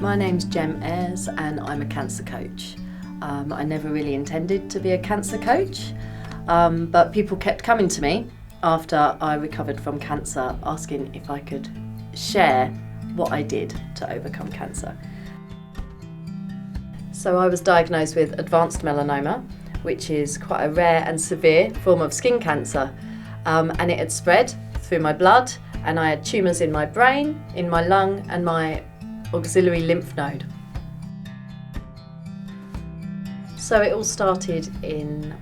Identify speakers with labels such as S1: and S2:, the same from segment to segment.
S1: My name's Jem Ayres and I'm a cancer coach. I never really intended to be a cancer coach, but people kept coming to me after I recovered from cancer asking if I could share what I did to overcome cancer. So I was diagnosed with advanced melanoma, which is quite a rare and severe form of skin cancer, and it had spread through my blood, and I had tumours in my brain, in my lung and my auxiliary lymph node. So it all started in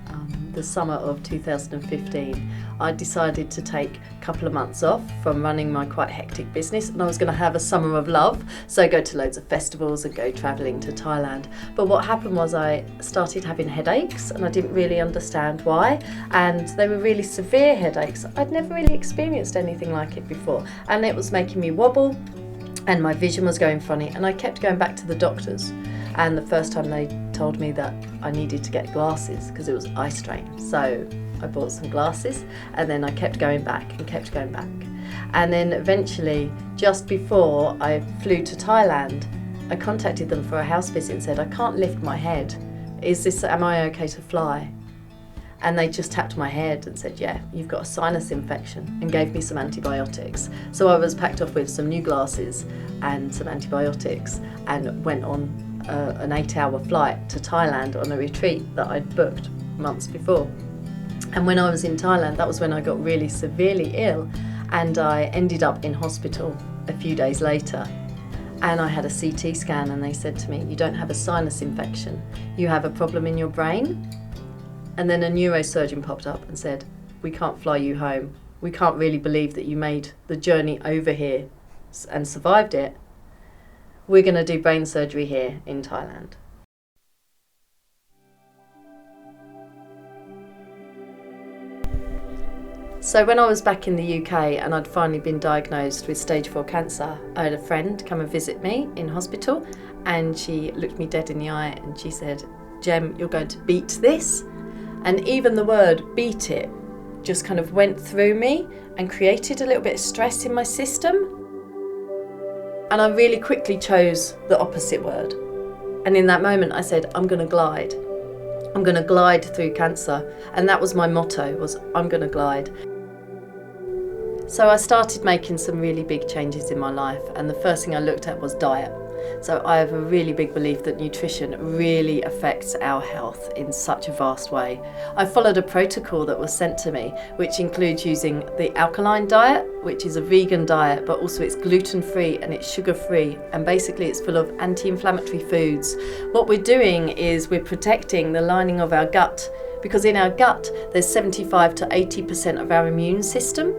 S1: the summer of 2015. I decided to take a couple of months off from running my quite hectic business, and I was going to have a summer of love, so go to loads of festivals and go travelling to Thailand. But what happened was I started having headaches, and I didn't really understand why, and they were really severe headaches. I'd never really experienced anything like it before, and it was making me wobble and my vision was going funny, and I kept going back to the doctors. And the first time they told me that I needed to get glasses because it was eye strain. So I bought some glasses, and then I kept going back and kept going back. And then eventually, just before I flew to Thailand, I contacted them for a house visit and said, I can't lift my head. Am I okay to fly? And they just tapped my head and said, yeah, you've got a sinus infection, and gave me some antibiotics. So I was packed off with some new glasses and some antibiotics and went on an 8-hour flight to Thailand on a retreat that I'd booked months before. And when I was in Thailand, that was when I got really severely ill, and I ended up in hospital a few days later. And I had a CT scan, and they said to me, you don't have a sinus infection, you have a problem in your brain. And then a neurosurgeon popped up and said, we can't fly you home. We can't really believe that you made the journey over here and survived it. We're going to do brain surgery here in Thailand. So when I was back in the UK and I'd finally been diagnosed with stage 4 cancer, I had a friend come and visit me in hospital, and she looked me dead in the eye and she said, Jem, you're going to beat this. And even the word beat it just kind of went through me and created a little bit of stress in my system. And I really quickly chose the opposite word. And in that moment I said, I'm going to glide. I'm going to glide through cancer. And that was my motto, was I'm going to glide. So I started making some really big changes in my life, and the first thing I looked at was diet. So I have a really big belief that nutrition really affects our health in such a vast way. I followed a protocol that was sent to me, which includes using the alkaline diet, which is a vegan diet, but also it's gluten-free and it's sugar-free, and basically it's full of anti-inflammatory foods. What we're doing is we're protecting the lining of our gut, because in our gut there's 75 to 80% of our immune system.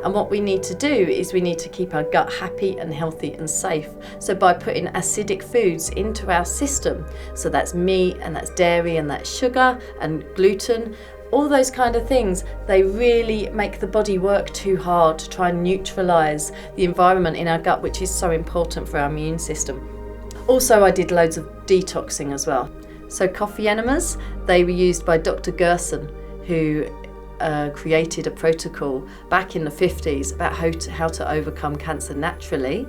S1: And what we need to do is we need to keep our gut happy and healthy and safe. So by putting acidic foods into our system, so that's meat and that's dairy and that's sugar and gluten, all those kind of things, they really make the body work too hard to try and neutralise the environment in our gut, which is so important for our immune system. Also, I did loads of detoxing as well. So coffee enemas, they were used by Dr. Gerson, who created a protocol back in the 50s about how to overcome cancer naturally.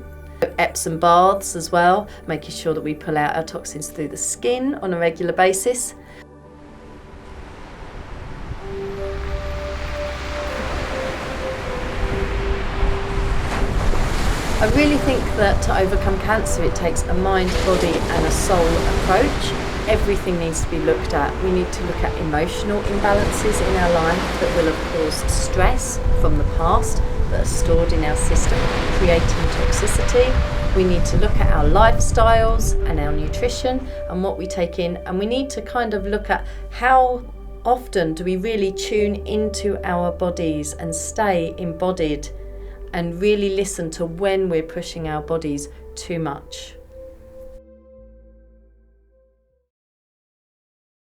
S1: Epsom baths as well, making sure that we pull out our toxins through the skin on a regular basis. I really think that to overcome cancer it takes a mind, body and a soul approach. Everything needs to be looked at. We need to look at emotional imbalances in our life that will have caused stress from the past that are stored in our system, creating toxicity. We need to look at our lifestyles and our nutrition and what we take in, and we need to kind of look at how often do we really tune into our bodies and stay embodied and really listen to when we're pushing our bodies too much.